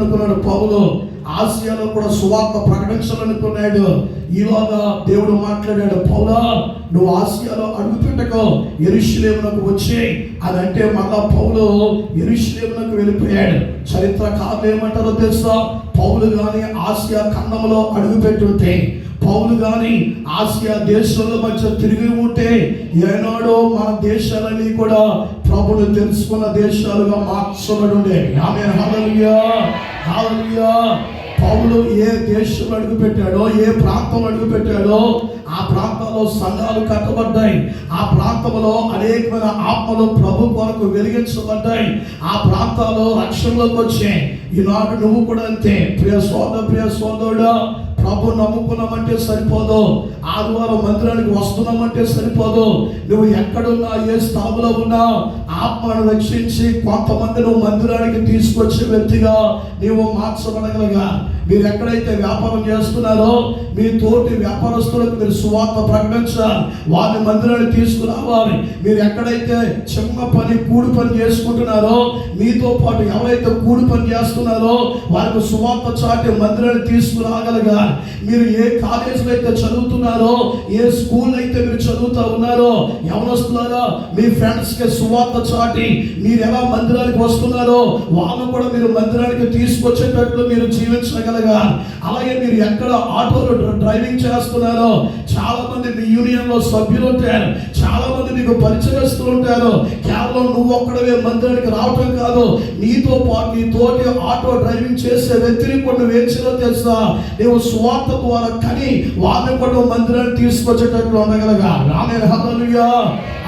అనుకున్నాడు పౌలు. ఆసియాలో కూడా సువార్త ప్రకటించాలనుకున్నాడు. ఈలోగా దేవుడు మాట్లాడాడు, పౌలా నువ్వు ఆసియాలో అడుగుపెట్టకు, యెరూషలేమునకు వచ్చి అని అంటే మళ్ళా పౌలు యెరూషలేమునకు వెళ్ళిపోయాడు. చరిత్రకారులు ఏమంటారో తెలుసా, పౌలు గాని ఆసియా ఖండంలో అడుగుపెట్టుంటే, పౌలు గాని ఆసియా దేశాల మధ్య తిరిగి ఉంటే ఏనాడో మన దేశాలన్నీ కూడా ప్రభుని తెలుసుకున్న దేశాలుగా మార్చబడుండే. ఆమేన్, హల్లెలూయా, హల్లెలూయా. పౌలు ఏ దేశంలో అడుగు పెట్టాడో, ఏ ప్రాంతంలో అడుగు పెట్టాడో ఆ ప్రాంతంలో సంఘాలు కట్టబడ్డాయి. ఆ ప్రాంతంలో అనేకమైన ఆత్మలు ప్రభు కొరకు వెలిగించబడ్డాయి. ఆ ప్రాంతాల్లో రక్షణలోకి వచ్చాయి. ఈనాడు నువ్వు కూడా అంతే. ప్రియ సోదరుడా, ప్రభు నమ్ముకున్నామంటే సరిపోదు, ఆదివారం మందిరానికి వస్తున్నామంటే సరిపోదు. నువ్వు ఎక్కడున్నా, ఏ స్థానంలో ఉన్నా ఆత్మను రక్షించి కొంతమంది నువ్వు మందిరానికి తీసుకొచ్చే వ్యక్తిగా నీవు మార్చబడగలగా. మీరు ఎక్కడైతే వ్యాపారం చేస్తున్నారో మీ తోటి వ్యాపారస్తులకు మీరు సువార్త ప్రకటించాలి, వారిని మందిరాన్ని తీసుకురావాలి. మీరు ఎక్కడైతే చిన్న పని కూడి పని చేసుకుంటున్నారో మీతో పాటు ఎవరైతే కూడి పని చేస్తున్నారో వారికి సువార్త చాటి మందిరాన్ని తీసుకురాగలగాలి. మీరు ఏ కాలేజీలో అయితే చదువుతున్నారో, ఏ స్కూల్ అయితే మీరు చదువుతూ ఉన్నారో, యవనస్తులారా మీ ఫ్రెండ్స్కి సువార్త చాటి మీరు ఎలా మందిరానికి వస్తున్నారో వాళ్ళను కూడా మీరు మందిరానికి తీసుకొచ్చేటట్లు మీరు జీవించగలగాలి. అలాగే మీరు ఎక్కడ ఆటోలో డ్రైవింగ్ చేస్తున్నారో, చాలా మంది మీ యూనియన్ లో సభ్యులు ఉంటారు, చాలా మంది మీకు పరిచయస్తులు ఉంటారు. కేవలం నువ్వు ఒక్కడవే మందిరానికి రావటం కాదు, నీతో పాటు నీ తోటి ఆటో డ్రైవింగ్ చేసే వ్యక్తిని కూడా నువ్వు ఏం చేయాలో తెలుసా, నువ్వు సువార్త ద్వారా కని వాళ్ళని కూడా మందిరాన్ని తీసుకొచ్చేటట్లు ఉండగలగా. ఆమేన్, హల్లెలూయా.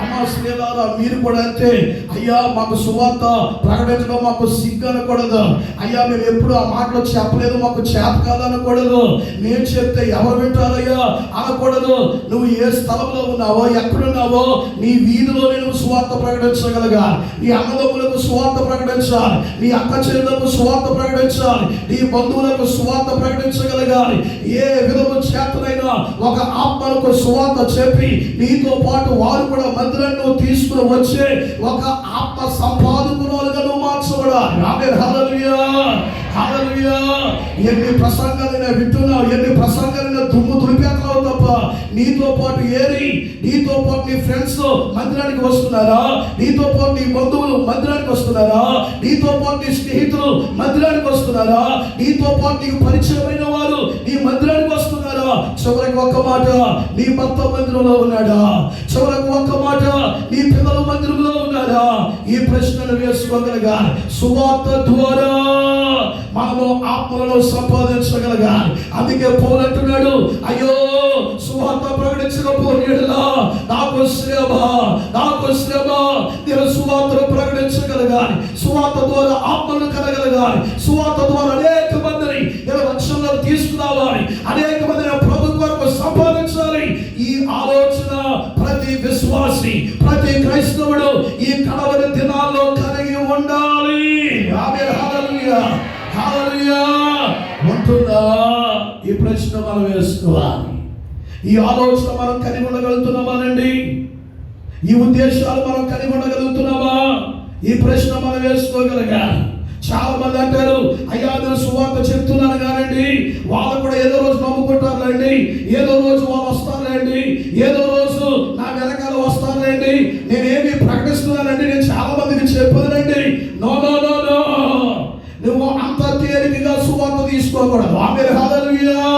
అమ్మా స్నేహారా, మీరు కూడా అంతే. అయ్యా మాకు సువార్త ప్రకటించడం మాకు సిగ్గు అనకూడదు. అయ్యా మేము ఎప్పుడు ఆ మాటలు చెప్పలేదు, మాకు చేత కాదనకూడదు. నేను చెప్తే ఎవరు వింటారయ్యా అనకూడదు. నువ్వు ఏ స్థలంలో ఉన్నావో, ఎక్కడున్నావో నీ వీధిలోనే నువ్వు సువార్త ప్రకటించగలగా. నీ అన్నదమ్ములకు సువార్త ప్రకటించాలి, నీ అక్క చెల్లెలకు సువార్త ప్రకటించాలి, నీ బంధువులకు సువార్త ప్రకటించగలగాలి. ఏ విధము చేతనైనా ఒక ఆత్మలకు సువార్త చెప్పి నీతో పాటు వారు కూడా మందిరాన్ని తీసుకుని వచ్చే ఒక ఆత్మ సంపాదకులుగా నువ్వు మార్చబడాలి. ఆమేన్, హల్లెలూయా, హల్లెలూయా. ఎన్ని ప్రసంగాలైనా వింటున్నావు, ఎన్ని ప్రసంగాలైనా దుమ్ము దులిపేస్తావు తప్ప నీతో పాటు నీతో పాటు నీ ఫ్రెండ్స్ మందిరానికి వస్తున్నారా, నీతో పాటు నీ బంధువులు మందిరానికి వస్తున్నారా, నీతో పాటు నీ స్నేహితులు మందిరానికి వస్తున్నారా, నీతో పాటు నీకు పరిచయమైన వారు నీ మందిరానికి వస్తున్నారా? చివరికి ఒక్క మాట, నీ భర్త మందిరంలో ఉన్నాడా? చివరికి ఒక్క మాట, నీ పిల్లల మందిరంలో ఉన్నారా? ఈ ప్రశ్నలు వేసుకోగలగా. సువార్త ద్వారా మనము ఆత్మలను సంపాదించగలగాలి. అందుకే పౌలు అంటున్నాడు, అయ్యో సువార్త ప్రకటించకపోయినలా నాకు శ్రమ, నాకు శ్రమ. నేను సువార్తను ప్రకటించగలగాలి, సువార్త ద్వారా ఆత్మలను కలగలగాలి, సువార్త ద్వారా అనేక మందిని రక్షణలో తీసుకురావాలి, అనేక మందిని ప్రభు కొరకు సంపాదించాలి. ఈ ఆలోచన ప్రతి విశ్వాసి, ప్రతి క్రైస్తవుడు ఈ కడవరి దినాల్లో కలిగి ఉండాలి. ఆమేన్, హల్లెలూయా, హల్లెలూయా. ఉంటుందా? ఈ ప్రశ్న మనం వేసుకోవాలి. ఈ ఆలోచన మనం కలిగి ఉండగలుగుతున్నామానండి? ఈ ఉద్దేశాలు మనం కలిగి ఉండగలుగుతున్నామా? ఈ ప్రశ్న మనం వేసుకోగలగాలి. చాలా మంది అంటారు, అయ్యా నేను సువార్త చెప్తున్నాను కానండి, వాళ్ళు కూడా ఏదో రోజు నమ్ముకుంటారులేండి, ఏదో రోజు వాళ్ళు వస్తారులేండి, ఏదో రోజు నా వెనకాల వస్తారులేండి, నేనేమి ప్రకటిస్తున్నానండి, నేను చాలా మందికి చెప్పదునండి. నో నో నో నో, నువ్వు అంత తేలికగా సువార్త తీసుకోకూడదు. ఆమేన్, హల్లెలూయా.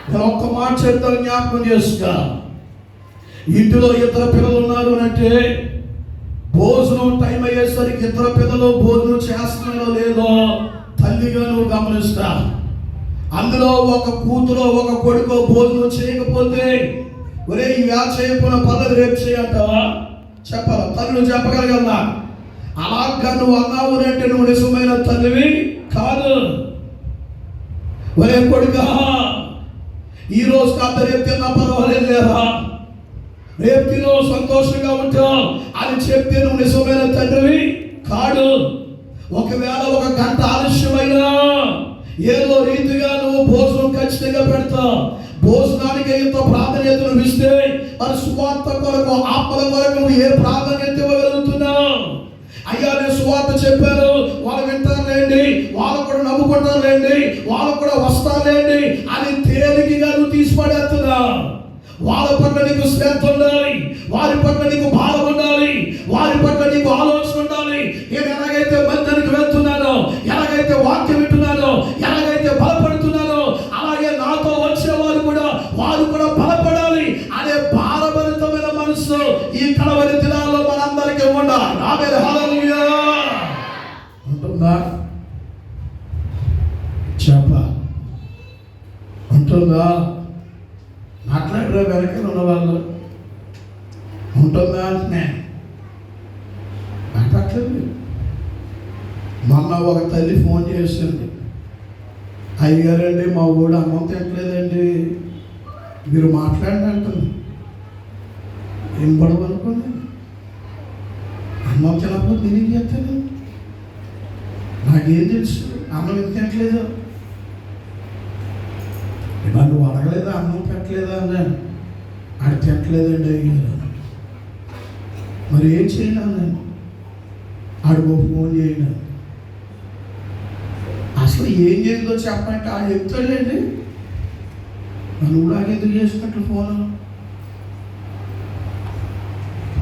నేను ఒక్క మాట చెప్తాను, జ్ఞాపకం చేసుకో. ఇంటిలో ఇద్దరు పిల్లలు ఉన్నారు అంటే భోజనం టైం అయ్యేసరికి ఇద్దరు పిల్లలు భోజనం చేస్తున్నారో లేదో తల్లిగా నువ్వు గమనిస్తా. అందులో ఒక కూతురో ఒక కొడుకో భోజనం చేయకపోతే, ఒరే ఇవా చేయకపోయినా పర్లేదు రేపు చేయంటావా? చెప్పాలా? తల్లి చెప్పగలగలనా? అలాగా నువ్వు అన్నావు అంటే నువ్వు నిజమైన తల్లివి కాదు. ఒరే కొడుకా, ఈ రోజు కాదు రేపు తిన్నా పర్వాలేదు లేరా, రేపు తినో సంతోషంగా ఉంటావు అని చెప్తే నువ్వు నిజమైన తండ్రివి కాదు. ఒకవేళ ఒక గంట ఆలస్యమైనా ఏదో రీతిగా నువ్వు భోజనం ఖచ్చితంగా పెడతావు. భోజనానికి ఎంత ప్రాధాన్యత నువ్వు ఇస్తే మరి సువార్త కొరకు, ఆత్మల కొరకు నువ్వు ఏ ప్రాధాన్యత ఇవ్వగలుగుతున్నావు? అయ్యా నేను సువార్త చెప్పాను, వాళ్ళు వింటారులేండి, వాళ్ళు కూడా నవ్వుకుంటారులేండి, వాళ్ళు కూడా వస్తారులేండి అని తేలికగా నువ్వు తీసిపడేస్తున్నా. వాళ్ళ పట్ల నీకు శ్రద్ధ ఉండాలి, వారి పట్ల నీకు బాధ ఉండాలి, వారి పట్ల నీకు ఆలోచన ఉండాలి. నేను ఎలాగైతే మందిరానికి వెళ్తున్నానో, ఎలాగైతే వాక్యం వింటున్నానో, ఎలాగైతే బలపడుతున్నానో, అలాగే నాతో వచ్చేవారు కూడా వారు కూడా బలపడాలి అనే భారభరితమైన మనసు ఈ కడవరి దినాల్లో మనందరికీ ఉండాలి. ఆమేన్, హల్లెలూయా. ఉంటుందా? ఉంటుందా? మాట్లాడరా వెనకాల ఉన్న వాళ్ళు? ఉంటుందా అంటే మాట్లాడలేదు. మొన్న ఒక తల్లి ఫోన్ చేసింది, అయ్యారండి మా ఊడు అన్నం తినట్లేదండి, మీరు మాట్లాడండి అంటుంది. ఏం గొడవ అనుకోండి, అన్నం తినకపోతే నేనేం చేస్తాను? నాకేం తెలుసు అన్నం ఎందుకు తినట్లేదు? నన్ను అడగలేదా, అన్నం పెట్టలేదా అన్నాను. ఆడ తినట్లేదండి అయ్యారు. మరి ఏం చేయను నేను? ఆడికో ఫోన్ చేయను. అసలు ఏం చేసిందో చెప్పంటే ఆడు చెప్తాడండి. నన్ను కూడా ఎందుకు చేసినట్లు ఫోన్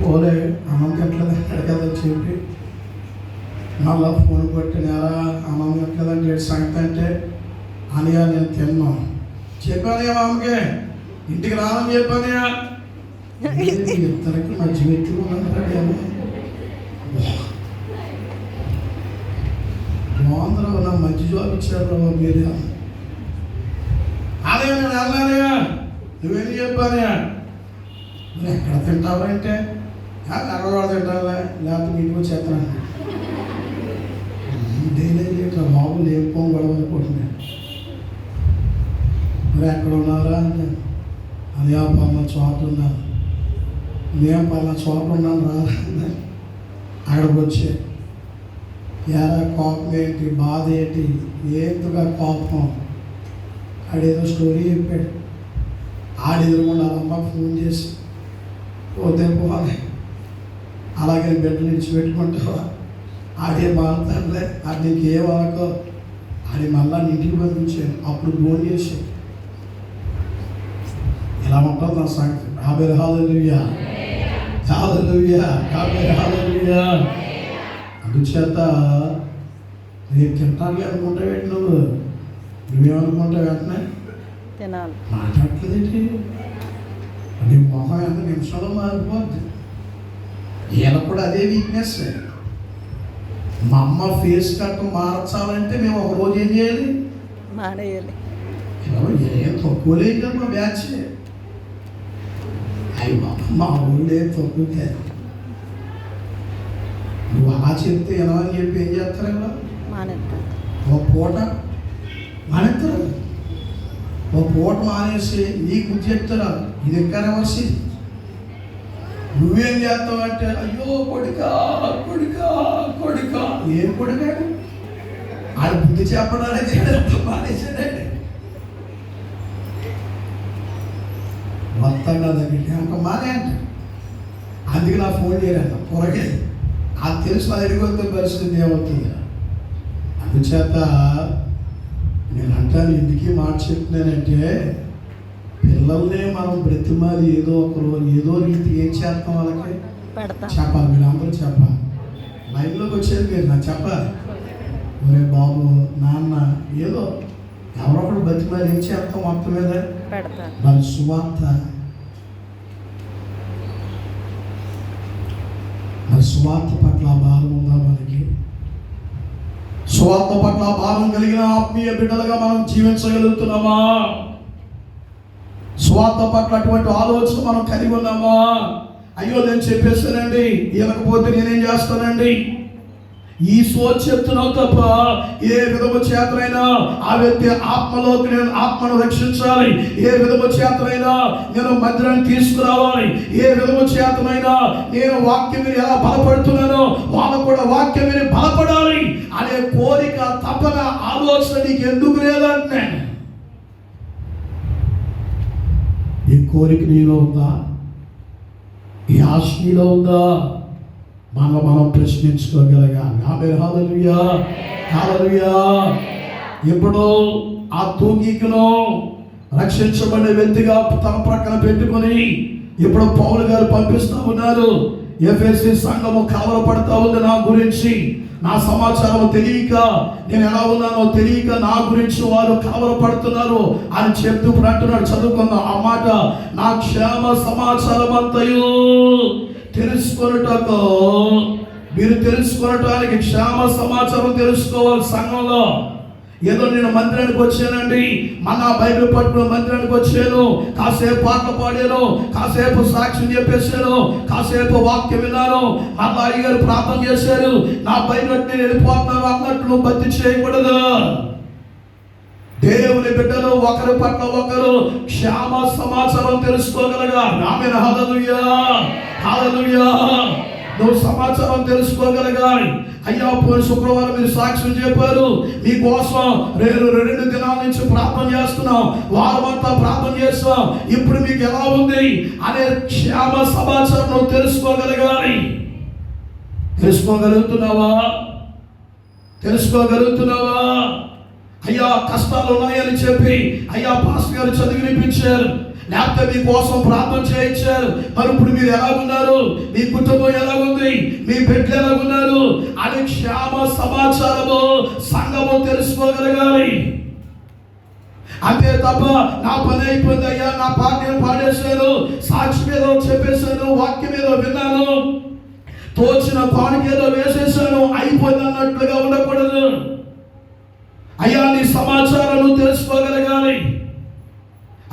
పోలే, అన్నం తినట్లేదు అంటాడు కదా చెప్పి మళ్ళా ఫోన్ కొట్టినారా, అన్నం తినట్లేదని సంగతి అంటే అనియా నేను తిన్నాను చెప్పాను. మామకే ఇంటికి రానని చెప్పానయా. ఇద్దరికి మంచి వ్యక్తులు ఉన్నాడు. బాగుందరూ, నా మంచి జాబ్ ఇచ్చారు మీరు. అదే నేను అన్నానయా, నువ్వేం చెప్పానయా? నువ్వు ఎక్కడ తింటావా అంటే అక్కడ తింటావా, లేకపోతే ఇంటికి వచ్చేస్తాను. ఇదేనా బాబు లేకపోం గొడవ అనుకుంటున్నాను. మరి ఎక్కడ ఉన్నారా అంటే అదే పలానా చోట ఉన్నాను. నేను పలానా చోట ఉన్నాను రా. అక్కడికి వచ్చే ఎరా కోపం ఏంటి, బాధ ఏంటి, ఏంటిగా కోపం? ఆడేదో స్టోరీ చెప్పాడు. ఆడెదురుకుండా అమ్మకి ఫోన్ చేసి పోతే పోవాలి, అలాగే బిడ్డలు విడిచిపెట్టుకుంటావా? ఆడే మారుతాడులే, అది నీకు ఏ వాళ్ళకో ఆడి మళ్ళా ఇంటికి పంపించాను. అప్పుడు ఫోన్ చేసి ఇలా ఉంటుంది నా సంగతి. ఆమేన్, హల్లెలూయా, హల్లెలూయా, ఆమేన్, హల్లెలూయా. అందుచేత నేను తింటానులే అనుకుంటావు ఏంటి? నువ్వేమనుకుంటావు? వెంటనే తినాలి మాట్లాడలేదేంటి? నీ మొహం ఎంత నిమిషంలో మారిపోద్ది. వీళ్ళ కూడా అదే వీక్నెస్. మా అమ్మ ఫేస్ కట్ మార్చాలంటే మేము ఒక రోజు ఏం చేయాలి? మానేయాలి. ఏం తక్కువ లేదు కదా మా బ్యాచ్. అయ్యి మా ఊళ్ళో తక్కువ కాదు. నువ్వు అలా చెప్తే ఎలా అని చెప్పి ఏం చేస్తారు? ఇలా మానేస్తారు. ఒక పూట మానేస్తారు, ఒక పూట మానేసి నీకు చెప్తారా ఇది ఇంకా రివర్సి. నువ్వేం చేస్తావు అంటే అయ్యో కొడుకా కొడుకా కొడుకా. ఏం కొడుకాడు? ఆడ బుద్ధి చెప్పడానికి మానేసాడండి. మొత్తం కదండి ఇంకా మానే అంట. అందుకే నా ఫోన్ చేయను పొరగే. అది తెలుసు అది ఎడిగొస్తే పరిస్థితి ఏమవుతుంది. అందుచేత నేను అంటాను, ఎందుకు మాట చెప్తున్నానంటే పిల్లల్నే మనం బ్రతిమాలి ఏదో ఒక రోజు ఏదో రీతి ఏం చేస్తాం వాళ్ళకి చెప్పాలి. మీరు అందరూ చెప్పాలి. లైన్లోకి వచ్చేది మీరు నాకు చెప్పాలి. ఒరే బాబు నాన్న ఏదో ఎవరొకడు బ్రతిమాలి ఏం చేస్తాం మొత్తం మీద దాని సువార్త. మరి సువార్త పట్ల భారం ఉందా మనకి? సువార్త పట్ల భారం కలిగిన ఆత్మీయ బిడ్డలుగా మనం జీవించగలుగుతున్నామా? సువార్త పట్ల అటువంటి ఆలోచన మనం కలిగి ఉన్నామా? అయ్యో నేను చెప్పేస్తానండి, ఇవ్వకపోతే నేనేం చేస్తానండి, ఈ సోచ్ చెప్తున్నావు తప్ప ఏ విధము చేతనైనా ఆ వ్యక్తి ఆత్మలోకి నేను ఆత్మను రక్షించాలి. ఏ విధము చేతనైనా నేను మందిరాన్ని తీసుకురావాలి. ఏ విధము చేతనైనా నేను వాక్యం విని ఎలా బలపడుతున్నానో వాళ్ళు కూడా వాక్యం విని బలపడాలి అనే కోరిక తపన ఆలోచన నీకు ఎందుకు లేదంటే ఈ కోరిక నీలో ఉందా? ఈ ఆశ నీలో ఉందా? మనం ప్రశ్నించుకోగలగాలి. ఆమేన్. హల్లెలూయా, హల్లెలూయా. ఇప్పుడు ఆ తూకీకును రక్షించబడే వ్యక్తిగా తన ప్రక్కన పెట్టుకొని ఇప్పుడు పౌలు గారు పంపిస్తూ ఉన్నారు. ఎఫెసీ సంఘము కలవరపడతా ఉంది నా గురించి, నా సమాచారం తెలియక, నేను ఎలా ఉన్నానో తెలియక నా గురించి వారు కలవరపడుతున్నారు అని చెప్తూ అంటున్నాడు. చదువుకుందాం ఆ మాట. నా క్షేమ సమాచారం అంతయు తెలుసుకొనుటకు, మీరు తెలుసుకొనటానికి క్షేమ సమాచారం తెలుసుకోవాలి సంఘంలో. ఏదో నేను మందిరానికి వచ్చానండి, మన బైబిల్ పట్టుకుని మందిరానికి వచ్చాను, కాసేపు పాటలు పాడాను, కాసేపు సాక్ష్యం చెప్పేశాను, కాసేపు వాక్యం విన్నాను, మళ్ళా అయ్యగారు ప్రార్థన చేశారు, నా బైబిల్ నేను వెళ్ళిపోతున్నాను అన్నట్టు నువ్వు భక్తి చేయకూడదు. దేవుని బిడ్డలు ఒకరి పట్ల ఒకరు క్షేమ సమాచారం తెలుసుకోగలగాలి. ఆమేన్. హల్లెలూయా, హల్లెలూయా. నువ్వు సమాచారం తెలుసుకోగలగాలి. అయ్యా పోయిన శుక్రవారం మీరు సాక్ష్యం చెప్పారు, మీకోసం 2 దినాల నుంచి ప్రార్థన చేస్తున్నాం, వారం అంతా ప్రార్థన చేస్తాం, ఇప్పుడు మీకు ఎలా ఉంది అనే క్షేమ సమాచారం నువ్వు తెలుసుకోగలగాలి. తెలుసుకోగలుగుతున్నావా? తెలుసుకోగలుగుతున్నావా? అయ్యా కష్టాలు ఉన్నాయని చెప్పి అయ్యా పాస్టర్ గారు చదివి వినిపించారు, లేకపోతే మీకోసం ప్రార్థన చేయించారు, మరి ఇప్పుడు మీరు ఎలాగున్నారు, మీ కుటుంబం ఎలాగుంది, మీ బిడ్డలు ఎలాగున్నారు అని క్షేమ సమాచారము సంఘము తెలుసుకోగలగాలి. అంతే తప్ప నా పని అయిపోయింది అయ్యా, నా పాటలు పాడేశాను, సాక్షి మీద చెప్పేశాను, వాక్యం మీద విన్నాను, తోచిన పానికి ఏదో వేసేసాను, అయిపోయింది అన్నట్లుగా ఉండకూడదు. అయ్యా నీ సమాచారం నువ్వు తెలుసుకోగలగాలి.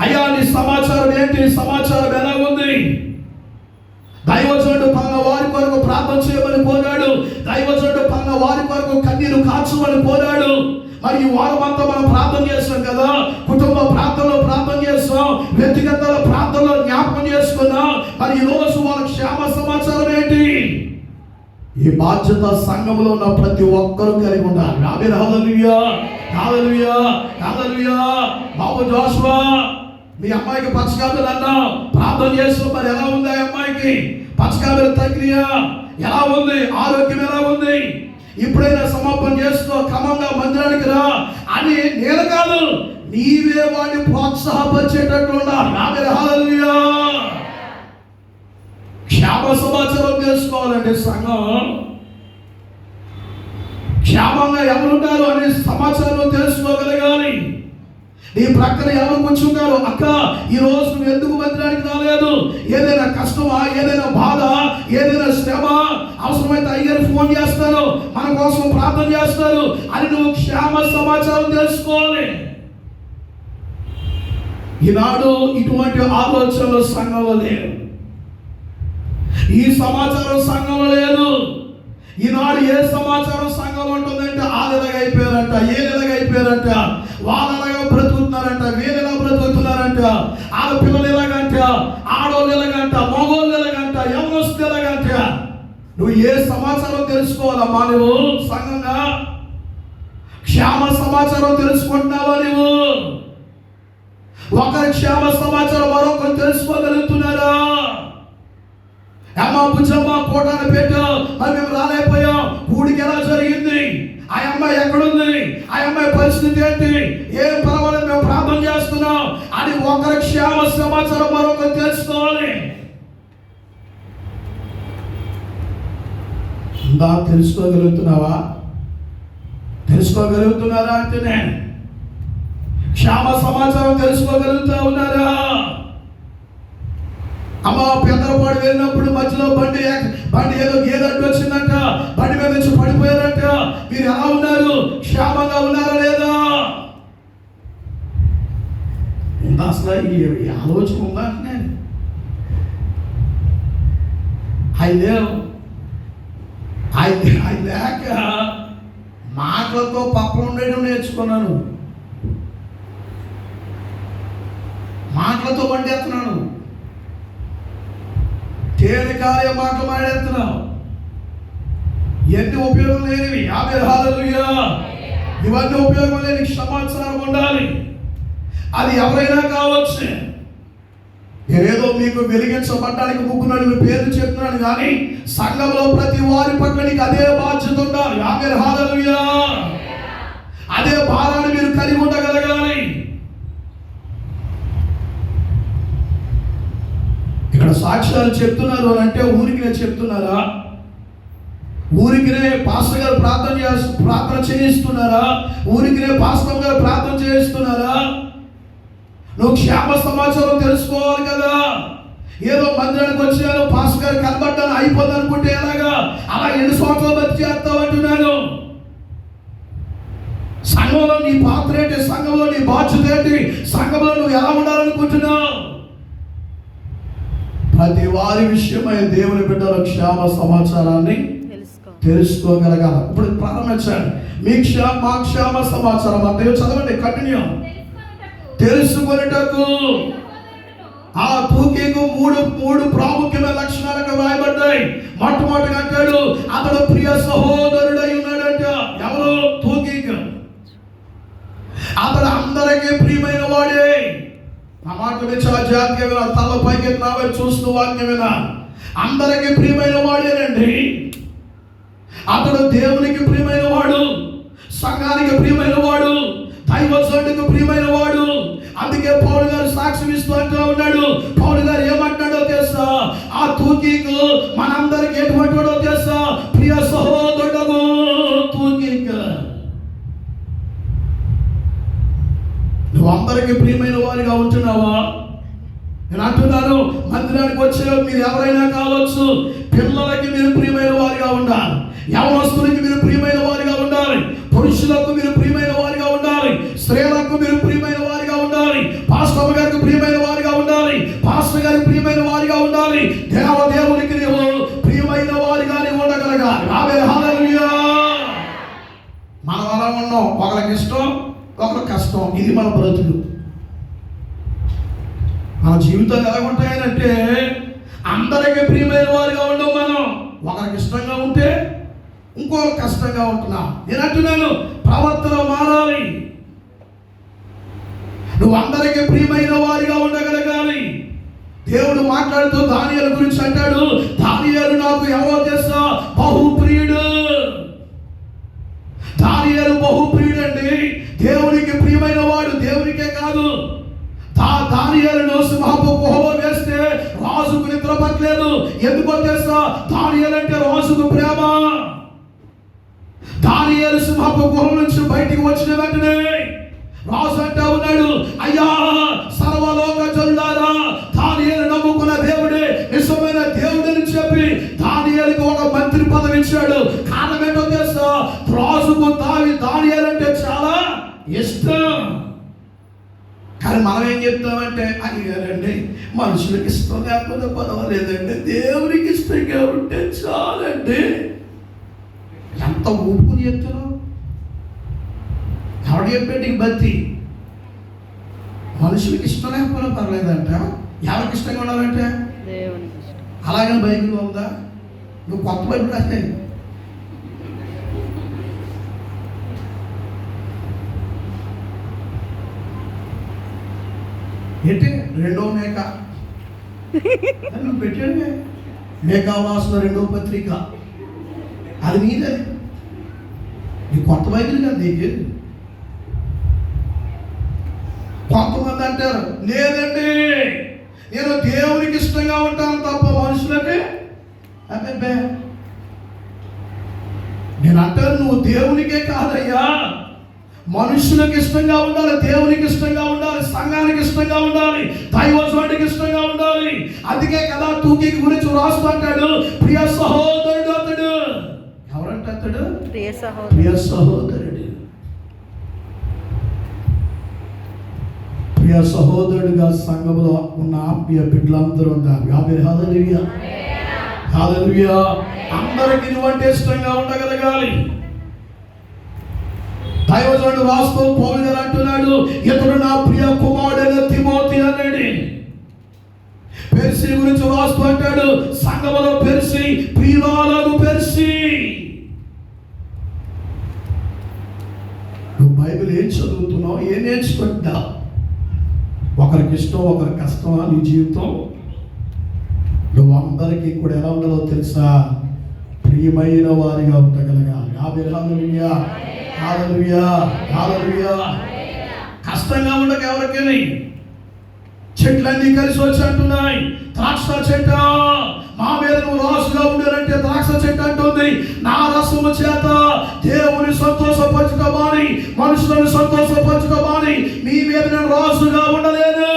అయ్యా నీ సమాచారం ఏంటి, సమాచారం ఎలా ఉంది? దైవజనుడు పన్న వారి కొరకు ప్రార్థన చేయమని కోరాడు, దైవజనుడు పన్న వారి కొరకు కన్నీరు కాచమని కోరాడు. మరి ఈ వారం అంతా మనం ప్రార్థన చేస్తాం కదా, కుటుంబ ప్రార్థనలో ప్రార్థన చేస్తాం, వ్యక్తిగత ప్రార్థనలో జ్ఞాపకం చేసుకున్నాం. మరి ఈ రోజు వాళ్ళ క్షేమ సమాచారం ఏంటి? ఈ బాధ్యత సంఘంలో ఉన్న ప్రతి ఒక్కరూ కలిగి ఉండాలి. ఆమేన్. హల్లెలూయా, హల్లెలూయా, హల్లెలూయా. బాబు జోషువా, మీ అమ్మాయికి పచ్చకాబీలు అన్నా ప్రార్థన చేస్తూ మరి ఎలా ఉంది? ఆ అమ్మాయికి పచ్చకాబీలు తగ్గినాయా? ఎలా ఉంది? ఆరోగ్యం ఎలా ఉంది? ఇప్పుడైనా సమాపన చేస్తూ క్రమంగా మందిరానికి రా అని నేను కాదు, నీవే వాడిని ప్రోత్సాహపరిచేటట్లు ఉండాలి. ఆమేన్. హల్లెలూయా. క్షేమ సమాచారం తెలుసుకోవాలంటే సంఘం క్షేమంగా ఎవరుంటారు అనే సమాచారం తెలుసుకోగలగాలి. నీ ప్రక్కన ఎవరు కూర్చుంటారు, అక్క ఈ రోజు నువ్వు ఎందుకు మందిరానికి రాలేదు, ఏదైనా కష్టమా, ఏదైనా బాధ, ఏదైనా శ్రమ, అవసరమైతే అయ్యారు ఫోన్ చేస్తారు, మన కోసం ప్రార్థన చేస్తారు అని నువ్వు క్షేమ సమాచారం తెలుసుకోవాలి. ఈనాడు ఇటువంటి ఆలోచనలు సంఘంలో లేవు, ఈ సమాచారం సంఘంలో లేదు. ఈనాడు ఏ సమాచారం సంఘంలో ఉంటుందంటే వాళ్ళు ఎలాగైపోయారంట, ఏళ్ళు ఎలాగైపోయారంట, వాళ్ళు ఎలాగ బ్రతుకుతున్నారంట, వీళ్ళు ఎలా బ్రతుకుతున్నారంట, వాళ్ళ పిల్లలు ఎలాగంట, ఆడోళ్ళు ఎలాగంట, మగోళ్ళు ఎలాగంట, యవ్వనస్తులు ఎలాగంట. నువ్వు ఏ సమాచారం తెలుసుకోవాలమ్మా? నువ్వు సంఘంగా క్షేమ సమాచారం తెలుసుకుంటున్నావా? నువ్వు ఒకరి క్షేమ సమాచారం మరొకరు తెలుసుకోగలుగుతున్నారా? అమ్మ బుజ్జమ్మ కోటాను పెట్టావు, మరి మేము రాలేకపోయాం, కూడికి ఎలా జరిగింది, ఆ అమ్మాయి ఎక్కడుంది, ఆ అమ్మాయి పరిస్థితి ఏంటి, ఏం పర్వాలేదు మేము ప్రార్థన చేస్తున్నాం అని ఒకరి క్షేమ సమాచారం మరొకరు తెలుసుకోవాలి. ఇందా తెలుసుకోగలుగుతున్నావా? తెలుసుకోగలుగుతున్నారా అంటే నేను క్షేమ సమాచారం తెలుసుకోగలుగుతా ఉన్నారా? అమ్మ పెద్దపాడు వెళ్ళినప్పుడు మధ్యలో బండి ఏదో గేదట్టు వచ్చిందంట, బండి మీద నుంచి పడిపోయారంట, మీరు ఎలా ఉన్నారు, క్షేమంగా ఉన్నారా లేదా? ఉందా అసలు ఈ ఆలోచన ఉందా? నేను ఆయన లేక మాటలతో పక్కన ఉండడం నేర్చుకున్నాను, మాటలతో బండి ఎత్తున్నాను, తేలికాలే మాటలు మాట్లాడుతున్నావు, ఎన్ని ఉపయోగం లేనివి. ఆమేన్. హల్లెలూయా. ఇవన్నీ ఉపయోగం లేని సమాచారం ఉండాలి. అది ఎవరైనా కావచ్చు, నేనేదో మీకు వెలిగించబడ్డానికి ముగ్గురు పేర్లు చెప్తున్నాను కానీ సంఘంలో ప్రతి వారి పట్ల నీకు అదే బాధ్యత ఉండాలి. ఆమేన్, హల్లెలూయా. అదే భారాన్ని మీరు కలిగి ఉండగలగాలి. ఇక్కడ సాక్ష్యాలు చెప్తున్నారు అని అంటే ఊరికినే చెప్తున్నారా? ఊరికినే పాస్టర్ గారు ప్రార్థన చేయిస్తున్నారా? ఊరికినే పాస్టర్ గారు ప్రార్థన చేయిస్తున్నారా? నువ్వు క్షేమ సమాచారం తెలుసుకోవాలి కదా. ఏదో మందిరానికి వచ్చాను, పాస్టర్ గారు కనబడ్డాను, అయిపోద్ది అనుకుంటే ఎలాగా? అలా 2 సంవత్సరాలు బతి చేస్తావు అంటున్నాను. సంఘంలో నీ పాత్ర ఏంటి? సంఘంలో నీ బాధ్యత ఏంటి? సంఘంలో నువ్వు ఎలా ఉండాలనుకుంటున్నావు? ప్రతి వారి విషయమై దేవుని బిడ్డల క్షేమ సమాచారాన్ని తెలుసుకోగలగాలి. ఇప్పుడు ప్రారంభించండి. మా క్షేమ సమాచారం అంతే చదవండి, కంటిన్యూ. తెలుసుకొనుటకు ఆ తూకీకు మూడు ప్రాముఖ్యమైన లక్షణాలకు రాయబడ్డాయి. మొట్టమొదటిగా అంటాడు అతడు ప్రియ సహోదరుడై ఉన్నాడంట. ఎవరు? తూకీకు. అతడు అందరికీ ప్రియమైన వాడే. ఆ మాట చాలా జాగ్రత్తగా తల పైకి నావే చూస్తూ వాక్యమేనా. అందరికీ ప్రియమైన వాడేనండి. అతడు దేవునికి ప్రియమైన వాడు, సంఘానికి ప్రియమైన వాడు, దైవజనుడికి ప్రియమైన వాడు. అందుకే పౌలు గారు సాక్ష్యం ఇస్తూ అంటూ ఉన్నాడు. పౌలు గారు ఏమంటాడో తెలుసా? ఆ తూకీకు మనందరికి ఎటువంటి వాడో తెలుసా? ప్రియ సహోదరుడు తూకీకు. నువ్వు అందరికి ప్రియమైన వారిగా ఉంటున్నావా? నేను అంటున్నాను, మందిరానికి వచ్చే మీరు ఎవరైనా కావచ్చు, పిల్లలకి మీరు ప్రియమైన వారిగా ఉండాలి, యవనస్తులకి మీరు ప్రియమైన వారిగా ఉండాలి, పురుషులకు మీరు ప్రియమైన వారిగా ఉండాలి, స్త్రీలకు మీరు ప్రియమైన వారిగా ఉండాలి, పాస్టర్ గారికి ప్రియమైన వారిగా ఉండాలి, పాస్టర్ గారికి ప్రియమైన వారిగా ఉండాలి, దేవునికి నీవు ప్రియమైన వారిగా నీవు ఉండగలగాలి. ఆమేన్, హల్లెలూయా. మనం అలా ఉన్నాం, ఒకరికి ఇష్టం ఒకరికి కష్టం. ఇది మన బ్రతుకు. మన జీవితాలు ఎలా ఉంటాయనంటే అందరికీ ప్రియమైన వారిగా ఉండవు. మనం ఒకరికి ఇష్టంగా ఉంటే ఇంకొక కష్టంగా ఉంటున్నాం. నేను అంటున్నాను, ప్రవర్తన మారాలి. నువ్వు అందరికీ ప్రియమైన వారిగా ఉండగలగాలి. దేవుడు మాట్లాడుతూ దానియేలు గురించి అంటాడు, దానియేలు నాకు ఎవరో తెలుసా? బహుప్రియుడు. దానియేలు బహుప్రియుడు అండి. దేవునికి ప్రియమైన వాడు. దేవునికే కాదు, దానియేలును సింహపు గుహలో వేస్తే రాజుకు నిద్ర పట్టలేదు. ఎందుకో తెలుసా? దానియేలు అంటే రాజుకు ప్రేమ. దానియేలు సింహపు గుహ నుంచి బయటికి వచ్చిన వెంటనే రాజు అంటా ఉన్నాడు, అయ్యా సర్వలోక జనులారా, దానియేలు నమ్ముకున్న దేవుడే నిజమైన దేవుడని చెప్పి దానియేలుకు ఒక మంత్రి పదవి ఇచ్చాడు. కారణం ఏంటో తెలుసా? రాజుకు దానియేలు అంటే చాలా ఇష్టం. కానీ మనం ఏం చెప్తామంటే, అడిగారండి మనుషులకు ఇష్టం లేకపోతే పర్వాలేదండి, దేవునికి ఇష్టంగా ఉంటే చాలండి. ఎంత ఊపుని చెప్తున్నావు? ఎవడు చెప్పేటికి బతి? మనుషులకి ఇష్టం లేకపోతే పర్లేదంట, ఎవరికి ఇష్టంగా ఉండాలంటే అలాగే బైబిల్ ఉందా? నువ్వు కొత్త బైబిల్ రాస్తే ఏంటి? 2వ మేక నువ్వు పెట్టాడు. మేకా వాసన 2వ పత్రిక, అది నీదది. నీ కొత్త బైబిల్ కాదు. నీకు కొంతమంది అంటారు, లేదండి నేను దేవునికి ఇష్టంగా ఉంటాను తప్ప మనుషులకి అబ్బే. నేను అంటాను, నువ్వు దేవునికే కాదయ్యా, మనుషులకు ఇష్టంగా ఉండాలి, దేవునికి ఇష్టంగా ఉండాలి, సంఘానికి ఇష్టంగా ఉండాలి, దైవజనుడికి ఇష్టంగా ఉండాలి. అందుకే కదా తూకీ గురించి రాస్తూ అంటాడు, ప్రియ సహోదరుడు అతడు. ఎవరంటే అతడు? ప్రియ సహోదరుడు. ప్రియ సహోదరుడుగా సంఘంలో ఉన్న ఆత్మీయ బిడ్డలందరూ ఉండాలి. ఆమేన్, హల్లెలూయా, హల్లెలూయా. అందరికీ నువ్వంటే ఇష్టంగా ఉండగలగాలి. దైవజనుడు రాస్తూ పౌలు గారు అంటున్నాడు, ఇతడు నా ప్రియ కుమారుడైన తిమోతి అన్నాడు. పెర్సి గురించి రాస్తూ అంటాడు, సంఘములో పెర్సి ప్రియురాలకు పెర్సి. నువ్వు బైబిల్ ఏం చదువుతున్నావు? ఏం నేర్చుకుంటున్నావు? ఒకరికి ఇష్టం ఒకరికి కష్టమా నీ జీవితం? నువ్వు అందరికీ కూడా ఎలా ఉండాలో తెలుసా? ప్రియమైన వారిగా ఉండగలగాలి. హల్లెలూయా, హల్లెలూయా, హల్లెలూయా. కష్టంగా ఉండక ఎవరికీ చెట్లన్నీ కలిసి వచ్చి అంటున్నాయి, ద్రాక్ష చెట్ట మా మీద నువ్వు రాసుగా ఉండాలంటే ద్రాక్ష చెట్టు అంటుంది, నా రసము చేత దేవుని సంతోషపరచుకోమని, మనుషులను సంతోషపరచుకోమని నీ మీద నేను రాసుగా ఉండలేను.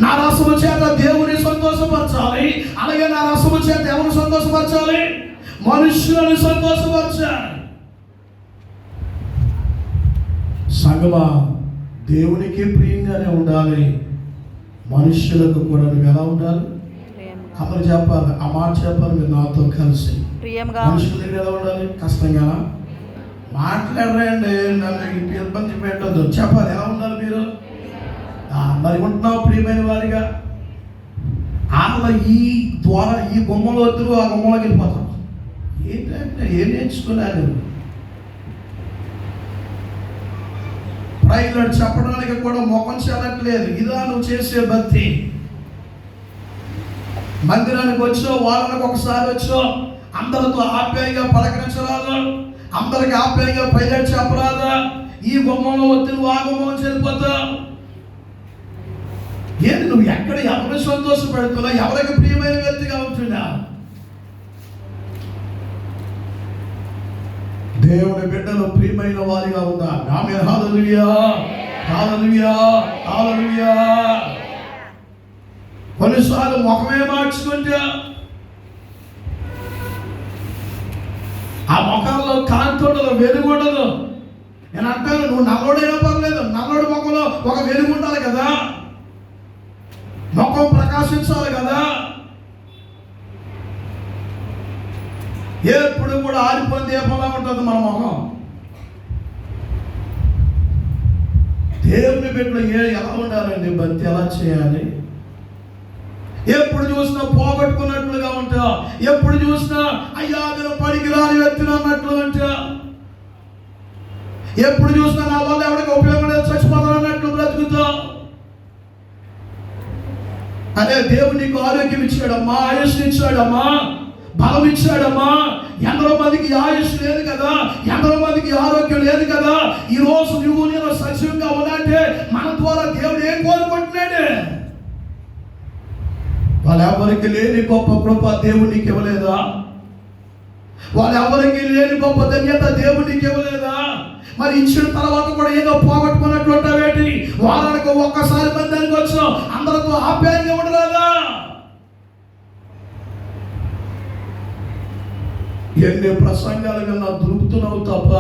నా రసము చేత దేవుని సంతోషపరచాలి, అలాగే నా రసము చేత ఎవరు సంతోషపరచాలి? మనుషులను సంతోషపరచాలి. సంగమా, దేవునికి ప్రియంగానే ఉండాలి, మనుష్యులకు కూడా నువ్వు ఎలా ఉండాలి? అమలు చెప్పాలి, ఆ మాట చెప్పాలి మీరు నాతో కలిసి. మనుషుల దగ్గర ఎలా ఉండాలి? కష్టంగా మాట్లాడరండి, నన్ను ఇబ్బంది పెట్టద్దు, చెప్పాలి ఎలా ఉండాలి మీరు. మరి ఉంటున్నావు ప్రియమైన వారిగా. వాళ్ళ ఈ ద్వారా ఈ గుమ్మలో వద్దు ఆ గుమ్మలోకి వెళ్ళిపోతాం. ఏంటంటే ఏం నేర్చుకున్నారు? ప్రైవేట్ చెప్పడానికి కూడా ముఖం చెల్లట్లేదు. ఇదా నువ్వు చేసే భక్తి? మందిరానికి వచ్చో వాళ్ళకి ఒకసారి వచ్చో అందరితో ఆప్యాయంగా పలకరించరాదు, అందరికి ఆప్యాయంగా ప్రైవేట్ చెప్పరాదా? ఈ గుమ్మంలో వద్దు ఆ గుమ్మలో వెళ్ళిపోతావు. ఏంటి నువ్వు ఎక్కడ ఎవరిని సంతోషపెడుతున్నా, ఎవరికి ప్రియమైన వ్యక్తిగా ఉంటున్నా? దేవుని బిడ్డలు ప్రియమైన వారిగా ఉందా? ఆమేన్, హల్లెలూయా, హల్లెలూయా, హల్లెలూయా. కొన్నిసార్లు ముఖమే మార్చుకుంటా, ఆ ముఖంలో కాంతి ఉండదు, వెలుగు ఉండదు. నేను అంటాను, నువ్వు నల్లోడైనా పర్లేదు, నల్లోడి ముఖంలో ఒక వెలుగు ఉండాలి కదా, ముఖం ప్రకాశించాలి కదా. ఎప్పుడు కూడా ఆరిపోయిన దీపంలా ఉంటుంది మన ముఖం. దేవుని బిడ్డలు ఎలా ఉండాలండి? భక్తి ఎలా చేయాలి? ఎప్పుడు చూసినా పోగొట్టుకున్నట్లుగా ఉంటా, ఎప్పుడు చూసినా అయ్యా నేను పడికి రాని వ్యక్తిని అన్నట్లు ఉంటా, ఎప్పుడు చూసినా నా వల్ల ఎవరికి ఉపయోగం లేదు చచ్చిపోతానన్నట్లు బ్రతుకుతా. అదే దేవుడు నీకు ఆరోగ్యం ఇచ్చాడమ్మా, ఆయుష్ ఇచ్చాడమ్మా, బలం ఇచ్చాడమ్మా. ఎందరో మందికి ఆయుష్ లేదు కదా, ఎందరో మందికి ఆరోగ్యం లేదు కదా. ఈ రోజు నువ్వు నేను సజీవంగా ఉన్నాంటే మన ద్వారా దేవుడు ఏం కోరుకుంటున్నాడు? వాళ్ళెవరికి లేని గొప్ప కృప దేవుడు నీకు ఇవ్వలేదా? వాళ్ళెవరికి లేని గొప్ప ధన్యత దేవుడు నీకు ఇవ్వలేదా? మరి ఇచ్చిన తర్వాత కూడా ఏదో పోగొట్టుకున్నట్లు ఉంటావేంటి? వారానికి ఒక్కసారి మందిరానికి వచ్చాం, అందరితో ఆప్యాయంగా ఉండరాదా? ఎన్ని ప్రసంగాలు కన్నా దృప్తున్నావు తప్ప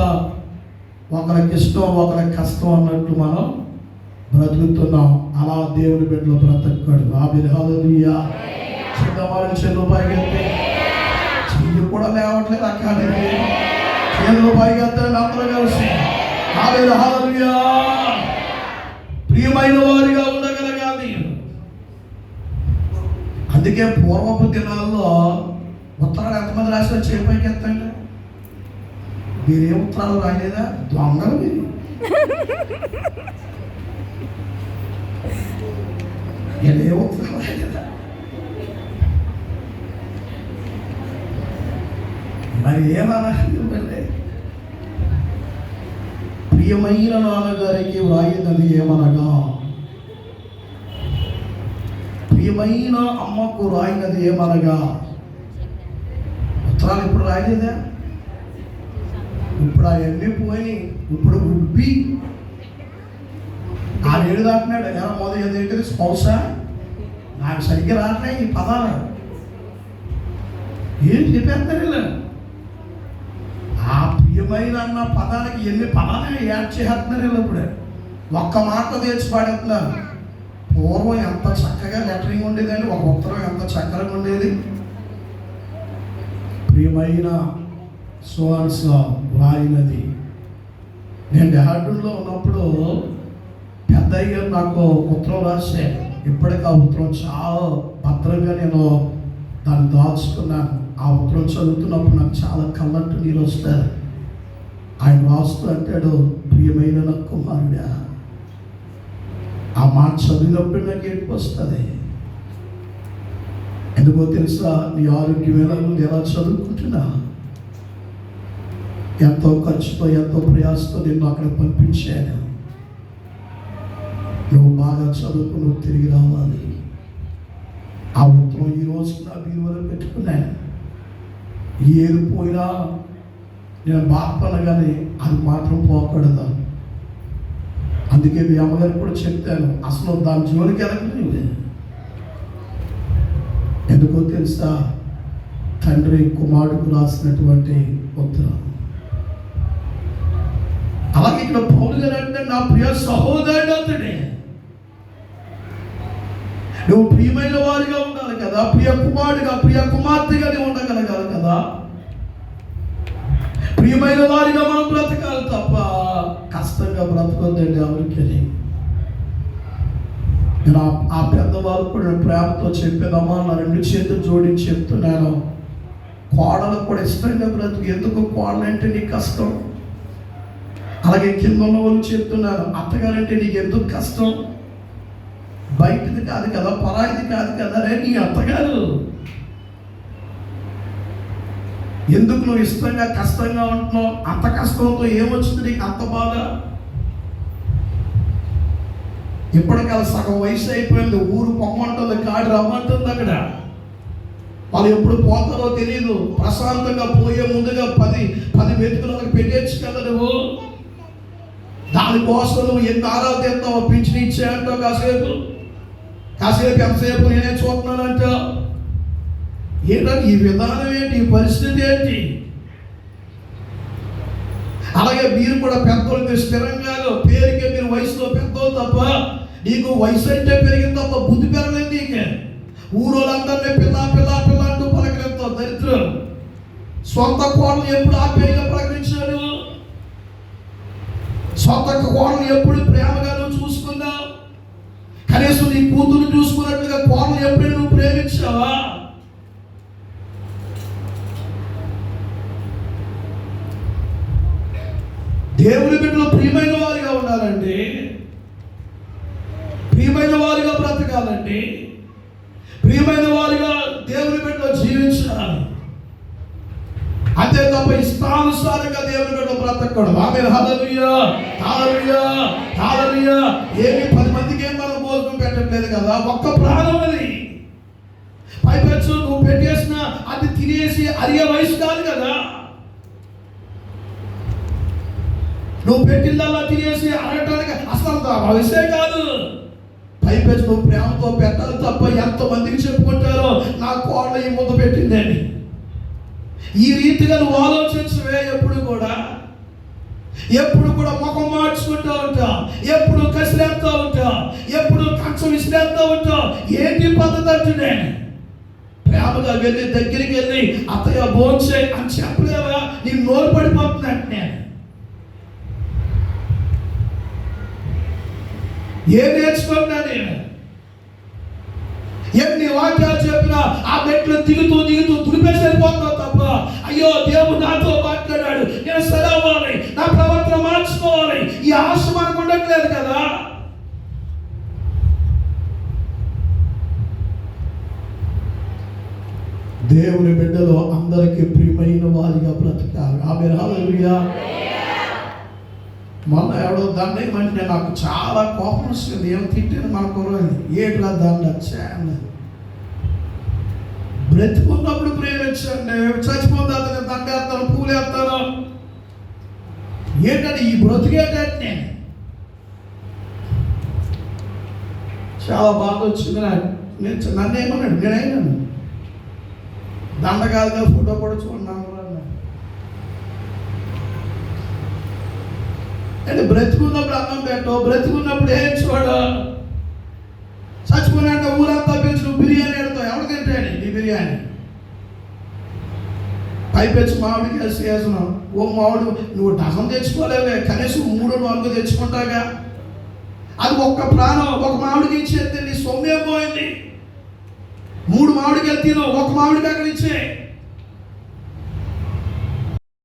ఒకరికి ఇష్టం ఒకరికి కష్టం అన్నట్టు మనం బ్రతుకుతున్నాం. అలా దేవుని బిడ్డలు బ్రతకడు. ఆమేన్, హల్లెలూయా. చిన్నవారిని చెల్లు పైకెత్తి, చెయ్యి కూడా లేవట్లేదు అక్కడికి, చేతులు పైకెత్తండి అందరూ కలిసి. ఆమేన్, హల్లెలూయా. ప్రియమైన వారిగా ఉండగలగాలి. అందుకే పూర్వపు దినాల్లో ఉత్తరాలు ఎంతమంది రాశారు? చేయి పైకి ఎత్తండి. మీరే ఉత్తరాలు రాయలేదా? దొంగలు మీరు. ఏ ఉత్తరాలు రాయలేదా? మరి ఏమన్నా? ప్రియమైన నాన్నగారికి వ్రాయినది ఏమనగా, ప్రియమైన అమ్మకు రాయినది ఏమనగా, ఉత్తరాలు ఇప్పుడు రాయలేదా? ఇప్పుడు అవన్నీ పోయి ఇప్పుడు ఉబ్బి ఆ ఏడు దాటినాడు. ఎలా మొదలు ఏదేంటిది? స్పౌసా? నాకు సరిగ్గా రావట్లే ఈ పదాలు. ఏం చెప్పేస్తారు? ఆ ప్రియమైన అన్న పదానికి ఎన్ని పదాలు యాడ్ చేస్తున్నారు ఇప్పుడే. ఒక్క మాట తెచ్చి పాడేస్తున్నారు. పూర్వం ఎంత చక్కగా లెటరింగ్ ఉండేదని, ఒక ఉత్తరం ఎంత చక్కగా ఉండేది. ప్రియమైన సోన్స్ వ్రాయినది. నేను డెహాడ్యూల్లో ఉన్నప్పుడు పెద్దయ్య గారు నాకు ఉత్తరం రాశారు. ఇప్పటికీ ఆ ఉత్తరం చాలా భద్రంగా నేను దాన్ని దాచుకున్నాను. ఆ ఉత్తరం చదువుతున్నప్పుడు నాకు చాలా కళ్ళట్టు నీరు వస్తారు. ఆయన రాస్తూ అంటాడు, ప్రియమైన నా కుమారుడా, ఆ మాట చదివినప్పుడు నాకు ఏడుపు వస్తుంది. ఎందుకో తెలుసా? నీ ఆరోగ్యం ఎలా ఉంది, ఎలా చదువుకుంటున్నా, ఎంతో ఖర్చుతో ఎంతో ప్రయాసతో నిన్ను అక్కడ పంపించాను. నువ్వు బాగా చదువుకు, నువ్వు తిరిగి రావాలి. ఆ ఉత్తరం ఈ రోజు నా బీరువాలో పెట్టుకున్నాను. ఏది పోయినా నేను బాధపడగానే అది మాత్రం పోకూడదు. అందుకే మీ అమ్మగారికి కూడా చెప్తాను, అసలు దాని జోలికి వెళ్ళకలేదు. ఎందుకో తెలుసా? తండ్రి కుమారుడికి రాసినటువంటి ఉత్తరం. అలాగే ఇక్కడ పౌలు గారు అంటే నా ప్రియ సహోదరుడు అతడే. నువ్వు ప్రియమైన వారిగా ఉండాలి కదా, ప్రియ కుమారుడిగా ప్రియ కుమార్తెగా నువ్వు ఉండగలగాలి కదా. ప్రియమైన వారిగా మనం బ్రతకాలి తప్ప కష్టంగా బ్రతకొద్దండి ఎవరికి. నేను ఆ పెద్దవాళ్ళు కూడా ప్రేమతో చెప్పేదమ్మా, నా 2 చేతులు జోడించి చెప్తున్నాను, కోడలకు కూడా ఇష్టంగా బ్రతుకు. ఎందుకు కోడలంటే నీకు కష్టం? అలాగే కింద ఉన్న వాళ్ళు చెప్తున్నాను, అత్తగారంటే నీకు ఎందుకు కష్టం? బయటది కాదు కదా, పరాయిది కాదు కదా, రే నీ అత్తగారు. ఎందుకు నువ్వు ఇష్టంగా కష్టంగా ఉంటున్నావు? అంత కష్టంతో ఏమొచ్చింది నీకు అంత బాధ? ఇప్పటికల్లా సగం వయసు అయిపోయింది, ఊరు పొమ్మంటుంది, కాడి రమ్మంటుంది. అక్కడ వాళ్ళు ఎప్పుడు పోతారో తెలియదు. ప్రశాంతంగా పోయే ముందుగా 10 మెతుకులకు పెట్టేచ్చు కదా నువ్వు. దానికోసం నువ్వు ఎన్ని ఆరాధన చేస్తావు, పింఛన్ ఇచ్చే అంటావు, కాసేపు ఎంతసేపు నేనే చూస్తున్నానంట. ఏంటంటే ఈ విధానం ఏంటి, ఈ పరిస్థితి ఏంటి? అలాగే మీరు కూడా పెద్దోళ్ళు, మీరు స్థిరంగా పేరుకే మీరు వయసులో పెద్దోళ్ళు తప్ప నీకు వయసు అంటే పెరిగింది తప్ప బుద్ధి పెరగలేదు నీకే. ఊరోళ్ళందరినీ పిల్ల పిల్ల పిల్ల అంటూ పలకరిస్తావు, దరిద్రం. సొంత కోడలు ఎప్పుడు ఆప్యాయంగా ప్రకటించాడు? సొంత కోడలు ఎప్పుడు ప్రేమగా నువ్వు చూసుకున్నావు? కనీసం నీ కూతురు చూసుకున్నట్లుగా కోడలు ఎప్పుడు నువ్వు ప్రేమించావా? దేవుని బిడ్డలు ప్రియమైన వారిగా ఉండాలండి, ప్రియమైన వారిగా బ్రతకాలండి, ప్రియమైన వారిగా దేవుని బిడ్డలు జీవించాలి. అంతే తప్ప ఇష్టానుసారంగా దేవుని బిడ్డలు బ్రతకూడదు. ఆమేన్, హల్లెలూయా, హల్లెలూయా, హల్లెలూయా. ఏమి 10 మందికి ఏం మనం భోజనం పెట్టట్లేదు కదా, ఒక్క ప్రాణం అది. పైపెచ్చు నువ్వు పెట్టేసిన అది తినేసి అరిగే వయసు కాదు కదా. నువ్వు పెట్టిందల్లా తినేసి అరగటానికి అసలు వయసే కాదు. పైపెచ్చు నువ్వు ప్రేమతో పెట్టాలి తప్ప ఎంతమందికి చెప్పుకుంటారో నా కోడలు ఈ ముద్ద పెట్టిందని. ఈ రీతిగా నువ్వు ఆలోచించవే. ఎప్పుడు కూడా ముఖం మార్చుకుంటూ ఉంటావు, ఎప్పుడు కసిరేస్తూ ఉంటావు, ఎప్పుడు కంచం విసిరేస్తూ ఉంటావు. ఏంటి పద్ధతి అంటున్నా? ప్రేమగా వెళ్ళి దగ్గరికి వెళ్ళి అత్తయ్య భోంచే అని చెప్పలేవా? నీ నోరు పడిపోతున్నట్టు. నేను ఏం నేర్చుకున్నా? నేను ఎన్ని వాక్యాలు చెప్పినా ఆ మెట్లు దిగుతూ దులిపేసి వెళ్ళిపోతున్నావు తప్ప అయ్యో దేవుడు నాతో మాట్లాడాడు, నేను సరవాలి, నా ప్రవర్తన మార్చుకోవాలి, ఈ ఆశ మనకు ఉండట్లేదు కదా. దేవుని బిడ్డలో అందరికీ ప్రియమైన వారిగా బ్రతకాలి. ఆమేన్, హల్లెలూయా. మొన్న ఎవడో దండ ఏమంటే నాకు చాలా కోపం వస్తుంది. ఏం తిట్టాను మన కుర్రాన్ని, ఏట్లా దండ వచ్చాను. బ్రతుకున్నప్పుడు ప్రేమించండి, చచ్చిపోతే అతను దండ వేస్తాను, పూలు వేస్తాను. ఏంటంటే ఈ బ్రతికేటట్టు నేను చాలా బాధ వచ్చింది. నన్ను ఏమన్నాడు, నేనైనాను దండ కాదు కదా, ఫోటో కూడా చూడన్నాను. అంటే బ్రతుకున్నప్పుడు అన్నం పెట్టు, బ్రతుకున్నప్పుడు ఏం చూడ. చచ్చిపోయినాక ఊరంతా పెంచి నువ్వు బిర్యానీ పెడతావు, ఎవరు తింటాడు నీ బిర్యానీ? పైపెచ్చి మామిడికి వేసినావు. ఓ మామిడి నువ్వు డజన్ తెచ్చుకోలేవే, కనీసం 3-4 తెచ్చుకుంటాగా. అది ఒక్క ప్రాణం, ఒక మామిడికి ఇచ్చేస్తే నీ సొమ్మే పోయింది. 3 మామిడికి వెళ్తాను, ఒక మామిడికి అక్కడ ఇచ్చే.